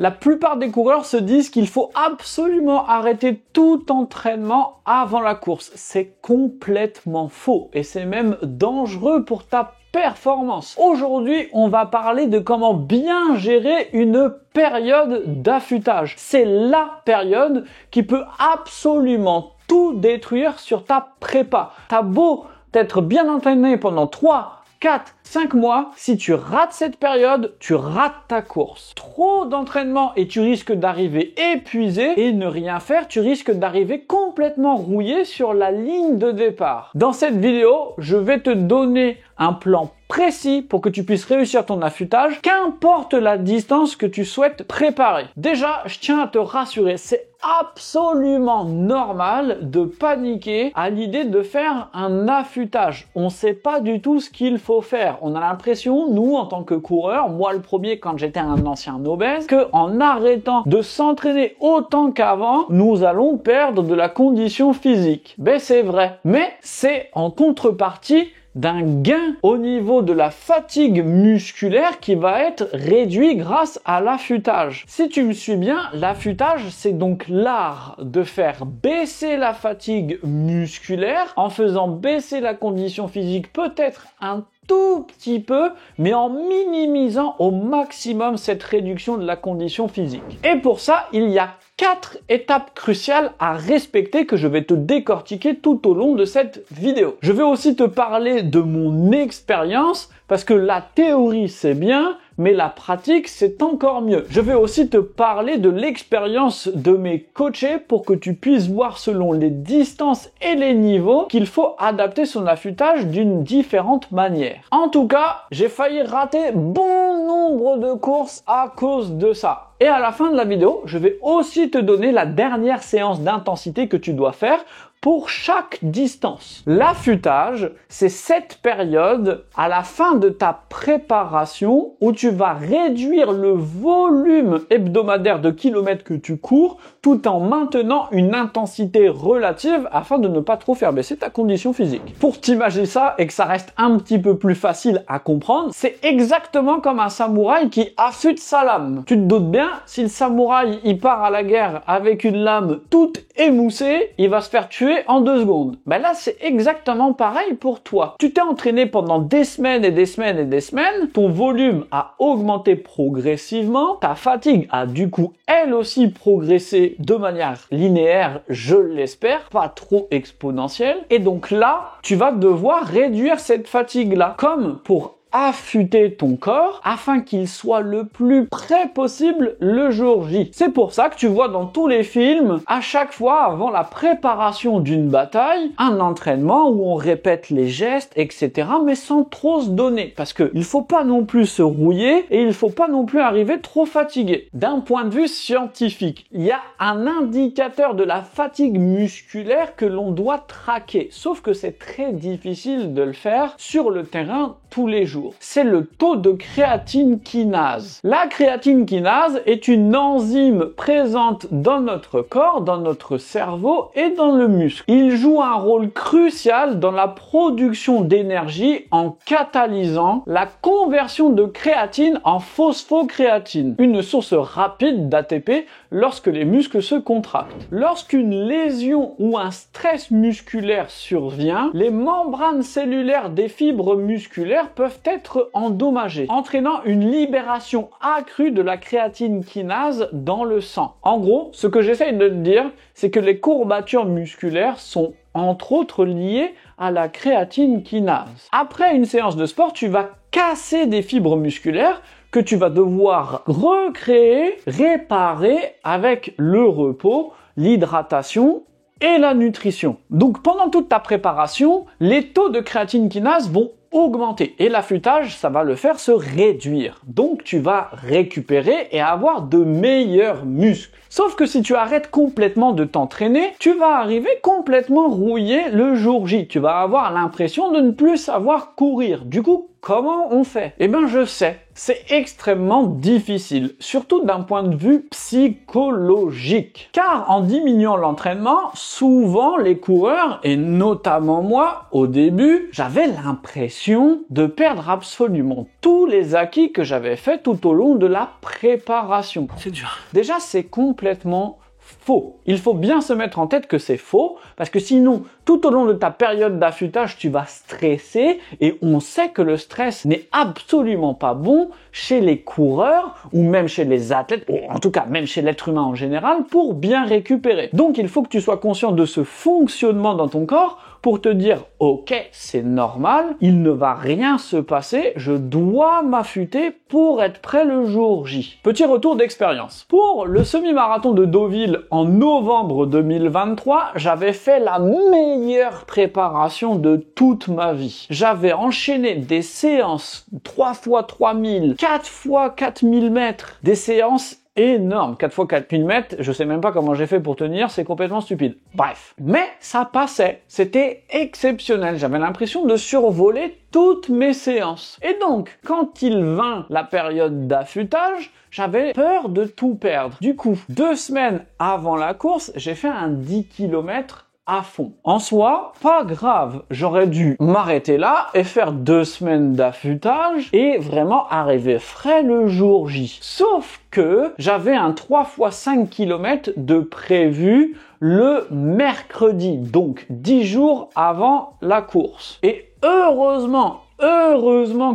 La plupart des coureurs se disent qu'il faut absolument arrêter tout entraînement avant la course. C'est complètement faux et c'est même dangereux pour ta performance. Aujourd'hui, on va parler de comment bien gérer une période d'affûtage. C'est la période qui peut absolument tout détruire sur ta prépa. T'as beau t'être bien entraîné pendant 3, 4, 5 mois, si tu rates cette période, tu rates ta course. Trop d'entraînement et tu risques d'arriver épuisé, et ne rien faire, tu risques d'arriver complètement rouillé sur la ligne de départ. Dans cette vidéo, je vais te donner un plan précis pour que tu puisses réussir ton affûtage, qu'importe la distance que tu souhaites préparer. Déjà, je tiens à te rassurer, c'est absolument normal de paniquer à l'idée de faire un affûtage. On ne sait pas du tout ce qu'il faut faire. On a l'impression, nous, en tant que coureurs, moi le premier quand j'étais un ancien obèse, qu'en arrêtant de s'entraîner autant qu'avant, nous allons perdre de la condition physique. Ben c'est vrai, mais c'est en contrepartie d'un gain au niveau de la fatigue musculaire qui va être réduit grâce à l'affûtage. Si tu me suis bien, l'affûtage, c'est donc l'art de faire baisser la fatigue musculaire en faisant baisser la condition physique peut-être un tout petit peu, mais en minimisant au maximum cette réduction de la condition physique. Et pour ça, il y a 4 étapes cruciales à respecter que je vais te décortiquer tout au long de cette vidéo. Je vais aussi te parler de mon expérience parce que la théorie c'est bien, mais la pratique c'est encore mieux. Je vais aussi te parler de l'expérience de mes coachés pour que tu puisses voir selon les distances et les niveaux qu'il faut adapter son affûtage d'une différente manière. En tout cas, j'ai failli rater bon nombre de courses à cause de ça. Et à la fin de la vidéo, je vais aussi te donner la dernière séance d'intensité que tu dois faire pour chaque distance. L'affûtage, c'est cette période à la fin de ta préparation où tu vas réduire le volume hebdomadaire de kilomètres que tu cours tout en maintenant une intensité relative afin de ne pas trop faire baisser ta condition physique. Pour t'imaginer ça et que ça reste un petit peu plus facile à comprendre, c'est exactement comme un samouraï qui affûte sa lame. Tu te doutes bien, si le samouraï il part à la guerre avec une lame toute émoussée, il va se faire tuer en 2 secondes. Ben là, c'est exactement pareil pour toi. Tu t'es entraîné pendant des semaines et des semaines et des semaines, ton volume a augmenté progressivement, ta fatigue a du coup elle aussi progressé de manière linéaire, je l'espère, pas trop exponentielle. Et donc là, tu vas devoir réduire cette fatigue-là, comme pour affûter ton corps afin qu'il soit le plus près possible le jour J. C'est pour ça que tu vois dans tous les films, à chaque fois avant la préparation d'une bataille, un entraînement où on répète les gestes, etc. mais sans trop se donner. Parce que il faut pas non plus se rouiller et il faut pas non plus arriver trop fatigué. D'un point de vue scientifique, il y a un indicateur de la fatigue musculaire que l'on doit traquer. Sauf que c'est très difficile de le faire sur le terrain tous les jours. C'est le taux de créatine kinase. La créatine kinase est une enzyme présente dans notre corps, dans notre cerveau et dans le muscle. Il joue un rôle crucial dans la production d'énergie en catalysant la conversion de créatine en phosphocréatine, une source rapide d'ATP lorsque les muscles se contractent. Lorsqu'une lésion ou un stress musculaire survient, les membranes cellulaires des fibres musculaires peuvent être endommagées, entraînant une libération accrue de la créatine kinase dans le sang. En gros, ce que j'essaye de te dire, c'est que les courbatures musculaires sont entre autres liées à la créatine kinase. Après une séance de sport, tu vas casser des fibres musculaires que tu vas devoir recréer, réparer avec le repos, l'hydratation et la nutrition. Donc pendant toute ta préparation, les taux de créatine kinase vont augmenter et l'affûtage, ça va le faire se réduire. Donc tu vas récupérer et avoir de meilleurs muscles. Sauf que si tu arrêtes complètement de t'entraîner, tu vas arriver complètement rouillé le jour J. Tu vas avoir l'impression de ne plus savoir courir. Du coup, Comment on fait? Eh ben je sais, c'est extrêmement difficile, surtout d'un point de vue psychologique. Car en diminuant l'entraînement, souvent les coureurs, et notamment moi, au début, j'avais l'impression de perdre absolument tous les acquis que j'avais faits tout au long de la préparation. C'est dur. Déjà, c'est complètement faux. Il faut bien se mettre en tête que c'est faux, parce que sinon, tout au long de ta période d'affûtage, tu vas stresser, et on sait que le stress n'est absolument pas bon chez les coureurs, ou même chez les athlètes, ou en tout cas même chez l'être humain en général, pour bien récupérer. Donc il faut que tu sois conscient de ce fonctionnement dans ton corps, pour te dire, ok, c'est normal, il ne va rien se passer, je dois m'affûter pour être prêt le jour J. Petit retour d'expérience. Pour le semi-marathon de Deauville en novembre 2023, j'avais fait la meilleure préparation de toute ma vie. J'avais enchaîné des séances 3 x 3000, 4 x 4000 mètres, des séances énorme, 4 x 4000 mètres, je sais même pas comment j'ai fait pour tenir, c'est complètement stupide. Bref. Mais ça passait, c'était exceptionnel, j'avais l'impression de survoler toutes mes séances. Et donc, quand il vint la période d'affûtage, j'avais peur de tout perdre. Du coup, 2 semaines avant la course, j'ai fait un 10 km à fond. En soi, pas grave, j'aurais dû m'arrêter là et faire 2 semaines d'affûtage et vraiment arriver frais le jour J. Sauf que j'avais un 3 x 5 km de prévu le mercredi, donc 10 jours avant la course. Et heureusement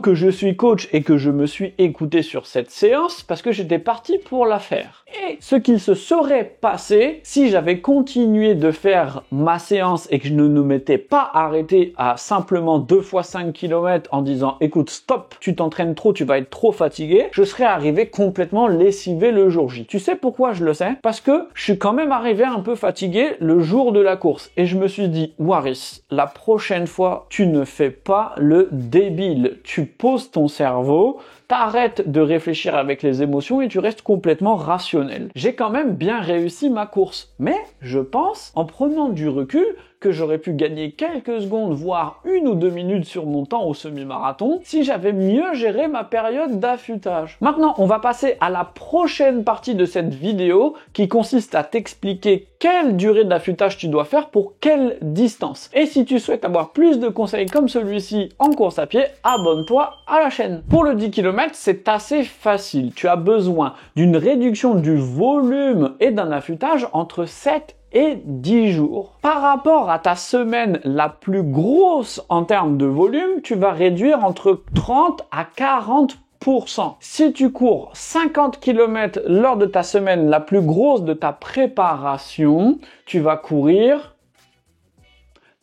que je suis coach et que je me suis écouté sur cette séance parce que j'étais parti pour la faire. Et ce qu'il se serait passé si j'avais continué de faire ma séance et que je ne m'étais pas arrêté à simplement 2 x 5 km en disant écoute stop, tu t'entraînes trop, tu vas être trop fatigué, je serais arrivé complètement lessivé le jour J. Tu sais pourquoi je le sais? Parce que je suis quand même arrivé un peu fatigué le jour de la course et je me suis dit Waris, la prochaine fois tu ne fais pas le débile, tu poses ton cerveau, t'arrêtes de réfléchir avec les émotions et tu restes complètement rationnel. J'ai quand même bien réussi ma course, mais je pense, en prenant du recul, que j'aurais pu gagner quelques secondes, voire 1 ou 2 minutes sur mon temps au semi-marathon, si j'avais mieux géré ma période d'affûtage. Maintenant, on va passer à la prochaine partie de cette vidéo, qui consiste à t'expliquer quelle durée d'affûtage tu dois faire pour quelle distance. Et si tu souhaites avoir plus de conseils comme celui-ci en course à pied, abonne-toi à la chaîne. Pour le 10 km, c'est assez facile. Tu as besoin d'une réduction du volume et d'un affûtage entre 7 et 10 jours. Par rapport à ta semaine la plus grosse en termes de volume, tu vas réduire entre 30 à 40%. Si tu cours 50 km lors de ta semaine la plus grosse de ta préparation, tu vas courir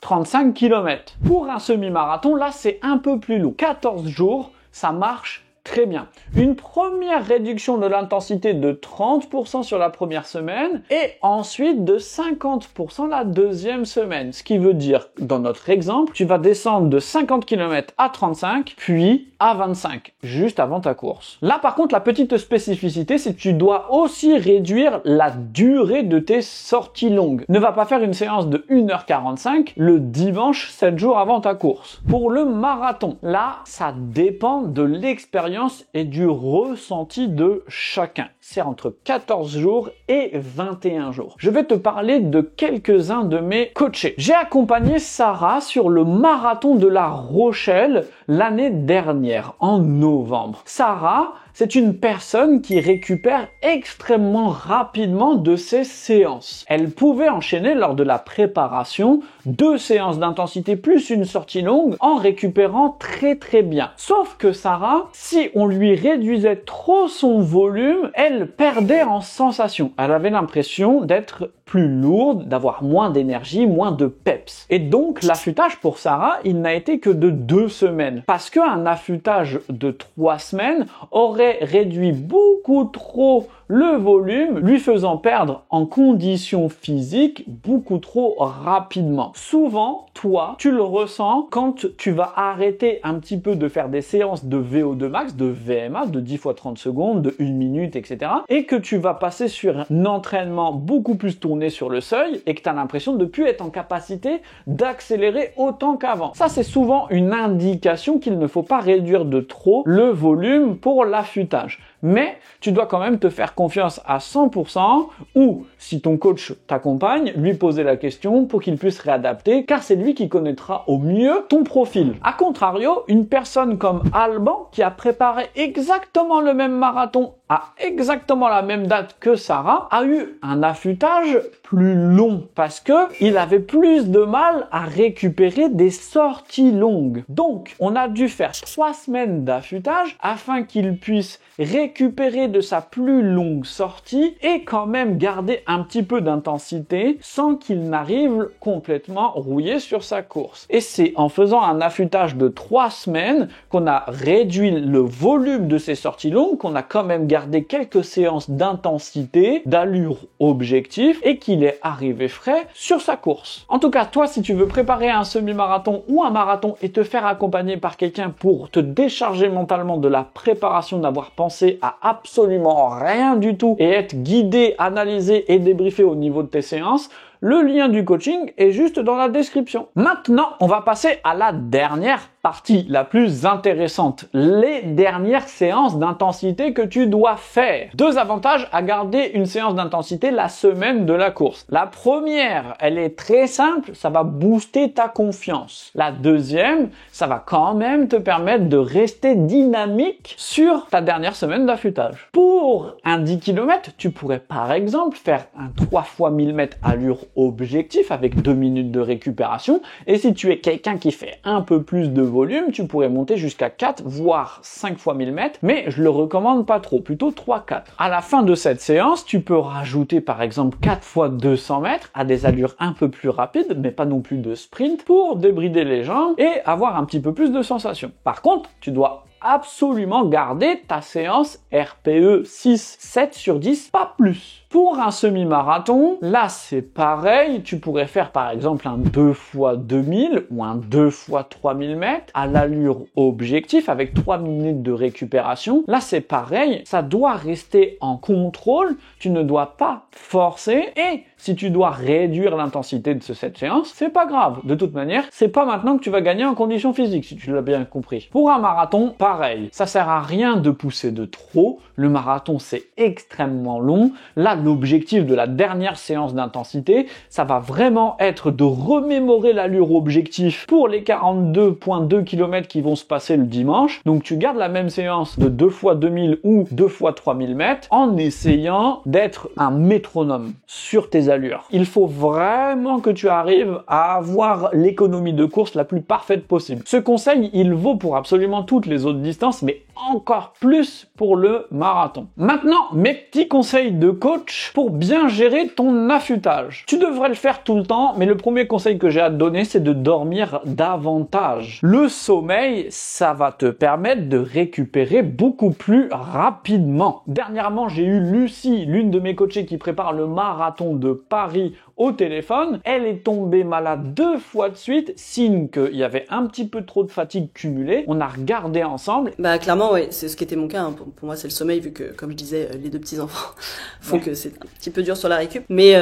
35 km. Pour un semi-marathon, là, c'est un peu plus long. 14 jours, ça marche très bien. Une première réduction de l'intensité de 30% sur la première semaine et ensuite de 50% la deuxième semaine. Ce qui veut dire, dans notre exemple, tu vas descendre de 50 km à 35, puis à 25, juste avant ta course. Là, par contre, la petite spécificité, c'est que tu dois aussi réduire la durée de tes sorties longues. Ne va pas faire une séance de 1h45 le dimanche, 7 jours avant ta course. Pour le marathon, là, ça dépend de l'expérience et du ressenti de chacun. C'est entre 14 jours et 21 jours. Je vais te parler de quelques-uns de mes coachés. J'ai accompagné Sarah sur le marathon de La Rochelle l'année dernière, en novembre. Sarah, c'est une personne qui récupère extrêmement rapidement de ses séances. Elle pouvait enchaîner lors de la préparation 2 séances d'intensité plus une sortie longue en récupérant très bien. Sauf que Sarah, si on lui réduisait trop son volume, elle perdait en sensation. Elle avait l'impression d'être plus lourde, d'avoir moins d'énergie, moins de peps. Et donc l'affûtage pour Sarah, il n'a été que de 2 semaines. Parce qu'un affûtage de 3 semaines aurait réduit beaucoup trop le volume, lui faisant perdre en conditions physiques beaucoup trop rapidement. Souvent, toi, tu le ressens quand tu vas arrêter un petit peu de faire des séances de VO2 max, de VMA, de 10 fois 30 secondes, de 1 minute, etc. et que tu vas passer sur un entraînement beaucoup plus tourné sur le seuil et que tu as l'impression de ne plus être en capacité d'accélérer autant qu'avant. Ça, c'est souvent une indication qu'il ne faut pas réduire de trop le volume pour l'affûtage. Mais tu dois quand même te faire confiance à 100% ou, si ton coach t'accompagne, lui poser la question pour qu'il puisse réadapter, car c'est lui qui connaîtra au mieux ton profil. A contrario, une personne comme Alban, qui a préparé exactement le même marathon à exactement la même date que Sarah, a eu un affûtage plus long parce que il avait plus de mal à récupérer des sorties longues. Donc, on a dû faire 3 semaines d'affûtage afin qu'il puisse récupérer de sa plus longue sortie et quand même garder un petit peu d'intensité sans qu'il n'arrive complètement rouillé sur sa course. Et c'est en faisant un affûtage de 3 semaines qu'on a réduit le volume de ses sorties longues, qu'on a quand même gardé quelques séances d'intensité, d'allure objectif et qu'il est arrivé frais sur sa course. En tout cas, toi, si tu veux préparer un semi-marathon ou un marathon et te faire accompagner par quelqu'un pour te décharger mentalement de la préparation, d'avoir pensé à absolument rien du tout et être guidé, analysé et débriefé au niveau de tes séances, le lien du coaching est juste dans la description. Maintenant, on va passer à la dernière partie, la plus intéressante. Les dernières séances d'intensité que tu dois faire. 2 avantages à garder une séance d'intensité la semaine de la course. La première, elle est très simple, ça va booster ta confiance. La deuxième, ça va quand même te permettre de rester dynamique sur ta dernière semaine d'affûtage. Pour un 10 km, tu pourrais par exemple faire un 3 fois 1000 mètres allure objectif avec 2 minutes de récupération. Et si tu es quelqu'un qui fait un peu plus de volume, tu pourrais monter jusqu'à 4 voire 5 fois 1000 mètres, mais je le recommande pas trop, plutôt 3-4. À la fin de cette séance, tu peux rajouter par exemple 4 fois 200 mètres à des allures un peu plus rapides, mais pas non plus de sprint, pour débrider les jambes et avoir un petit peu plus de sensations. Par contre, tu dois absolument garder ta séance RPE 6, 7 sur 10, pas plus. Pour un semi-marathon, là c'est pareil, tu pourrais faire par exemple un 2 fois 2000 ou un 2 fois 3000 mètres à l'allure objectif avec 3 minutes de récupération. Là c'est pareil, ça doit rester en contrôle, tu ne dois pas forcer et si tu dois réduire l'intensité de cette séance, c'est pas grave. De toute manière, c'est pas maintenant que tu vas gagner en condition physique, si tu l'as bien compris. Pour un marathon, pareil, ça sert à rien de pousser de trop. Le marathon, c'est extrêmement long. Là, l'objectif de la dernière séance d'intensité, ça va vraiment être de remémorer l'allure objectif pour les 42,2 km qui vont se passer le dimanche. Donc, tu gardes la même séance de 2 fois 2000 ou 2 fois 3000 mètres en essayant d'être un métronome sur tes allures. Il faut vraiment que tu arrives à avoir l'économie de course la plus parfaite possible. Ce conseil, il vaut pour absolument toutes les autres distances, mais encore plus pour le marathon. Maintenant, mes petits conseils de coach pour bien gérer ton affûtage. Tu devrais le faire tout le temps, mais le premier conseil que j'ai à te donner, c'est de dormir davantage. Le sommeil, ça va te permettre de récupérer beaucoup plus rapidement. Dernièrement, j'ai eu Lucie, l'une de mes coachées qui prépare le marathon de Paris, au téléphone. Elle est tombée malade 2 fois de suite, signe qu'il y avait un petit peu trop de fatigue cumulée. On a regardé ensemble. Bah clairement, ouais, c'est ce qui était mon cas. Hein. Pour moi, c'est le sommeil, vu que, comme je disais, les 2 petits enfants font que c'est un petit peu dur sur la récup. Mais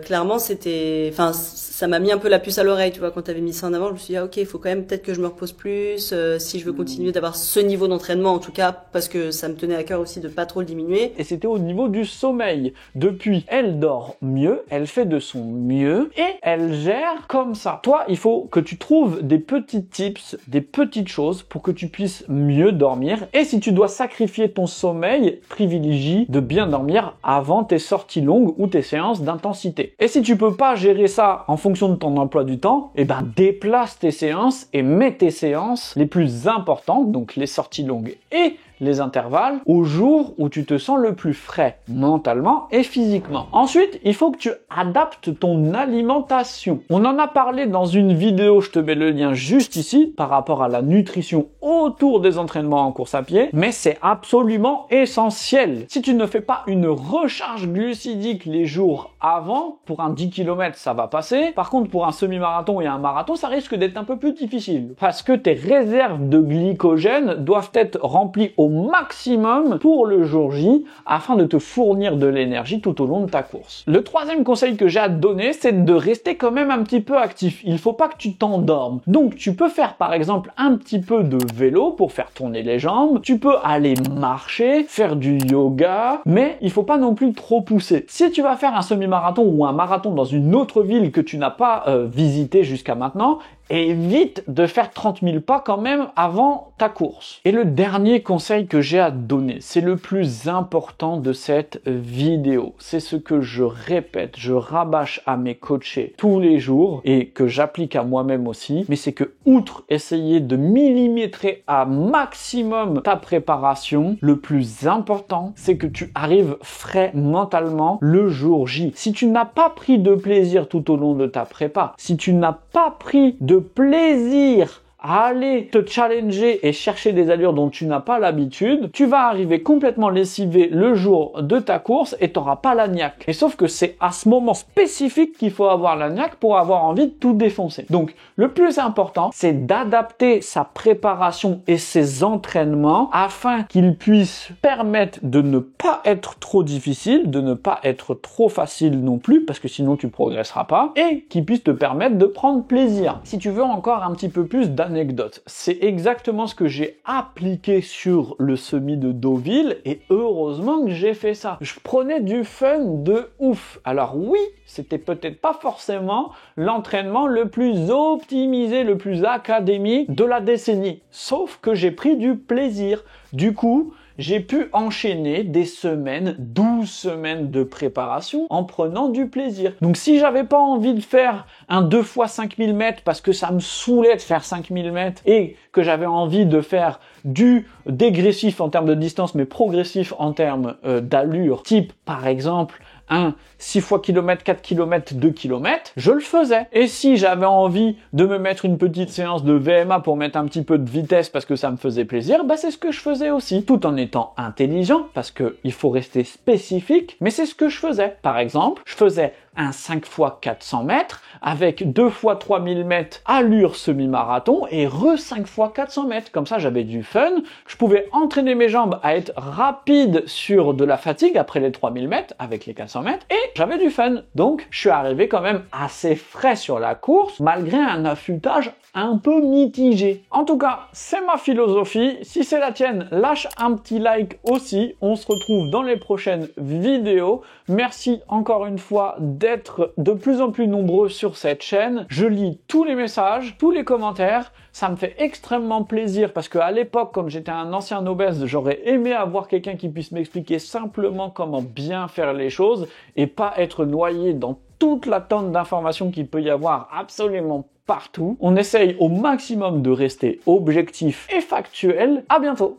clairement, c'était, enfin, ça m'a mis un peu la puce à l'oreille, tu vois, quand t'avais mis ça en avant. Je me suis dit, ah, ok, il faut quand même peut-être que je me repose plus, si je veux continuer d'avoir ce niveau d'entraînement, en tout cas, parce que ça me tenait à cœur aussi de pas trop le diminuer. Et c'était au niveau du sommeil. Depuis, elle dort mieux, elle fait de son mieux et elle gère comme ça. Toi, il faut que tu trouves des petits tips, des petites choses pour que tu puisses mieux dormir. Et si tu dois sacrifier ton sommeil, privilégie de bien dormir avant tes sorties longues ou tes séances d'intensité. Et si tu peux pas gérer ça en fonction de ton emploi du temps, eh ben déplace tes séances et mets tes séances les plus importantes, donc les sorties longues et les intervalles aux jours où tu te sens le plus frais, mentalement et physiquement. Ensuite, il faut que tu adaptes ton alimentation. On en a parlé dans une vidéo, je te mets le lien juste ici, par rapport à la nutrition autour des entraînements en course à pied, mais c'est absolument essentiel. Si tu ne fais pas une recharge glucidique les jours avant, pour un 10 km, ça va passer. Par contre, pour un semi-marathon et un marathon, ça risque d'être un peu plus difficile. Parce que tes réserves de glycogène doivent être remplies au maximum pour le jour J, afin de te fournir de l'énergie tout au long de ta course. Le troisième conseil que j'ai à te donner, c'est de rester quand même un petit peu actif. Il faut pas que tu t'endormes. Donc, tu peux faire par exemple un petit peu de vélo pour faire tourner les jambes. Tu peux aller marcher, faire du yoga, mais il faut pas non plus trop pousser. Si tu vas faire un semi-marathon ou un marathon dans une autre ville que tu n'as pas visité jusqu'à maintenant, évite de faire 30 000 pas quand même avant ta course. Et le dernier conseil que j'ai à te donner, c'est le plus important de cette vidéo. C'est ce que je répète, je rabâche à mes coachés tous les jours et que j'applique à moi-même aussi. Mais c'est que, outre essayer de millimétrer à maximum ta préparation, le plus important, c'est que tu arrives frais mentalement le jour J. Si tu n'as pas pris de plaisir tout au long de ta prépa, si tu n'as pas pris de plaisir à aller te challenger et chercher des allures dont tu n'as pas l'habitude, tu vas arriver complètement lessivé le jour de ta course et tu n'auras pas la niaque. Et sauf que c'est à ce moment spécifique qu'il faut avoir la niaque pour avoir envie de tout défoncer. Donc, le plus important, c'est d'adapter sa préparation et ses entraînements afin qu'ils puissent permettre de ne pas être trop difficile, de ne pas être trop facile non plus, parce que sinon tu progresseras pas, et qui puissent te permettre de prendre plaisir. Si tu veux encore un petit peu plus d'anecdotes, c'est exactement ce que j'ai appliqué sur le semi de Deauville, et heureusement que j'ai fait ça. Je prenais du fun de ouf. Alors oui, c'était peut-être pas forcément l'entraînement le plus optimisé, le plus académique de la décennie. Sauf que j'ai pris du plaisir. Du coup, j'ai pu enchaîner des semaines, 12 semaines de préparation en prenant du plaisir. Donc si j'avais pas envie de faire un 2 x 5000 mètres parce que ça me saoulait de faire 5000 mètres et que j'avais envie de faire du dégressif en termes de distance mais progressif en termes d'allure, type par exemple un 6 x km, 4 km, 2 km, je le faisais. Et si j'avais envie de me mettre une petite séance de VMA pour mettre un petit peu de vitesse parce que ça me faisait plaisir, bah c'est ce que je faisais aussi, tout en étant intelligent, parce que il faut rester spécifique, mais c'est ce que je faisais. Par exemple, je faisais un 5 x 400 mètres avec 2 x 3000 mètres allure semi-marathon et 5 x 400 mètres. Comme ça, j'avais du fun. Je pouvais entraîner mes jambes à être rapide sur de la fatigue après les 3000 mètres avec les 400 mètres et j'avais du fun. Donc, je suis arrivé quand même assez frais sur la course malgré un affûtage un peu mitigé. En tout cas, c'est ma philosophie. Si c'est la tienne, lâche un petit like aussi. On se retrouve dans les prochaines vidéos. Merci encore une fois d'être de plus en plus nombreux sur cette chaîne. Je lis tous les messages, tous les commentaires. Ça me fait extrêmement plaisir parce qu'à l'époque, quand j'étais un ancien obèse, j'aurais aimé avoir quelqu'un qui puisse m'expliquer simplement comment bien faire les choses et pas être noyé dans toute la tonne d'informations qu'il peut y avoir absolument partout. On essaye au maximum de rester objectif et factuel. À bientôt!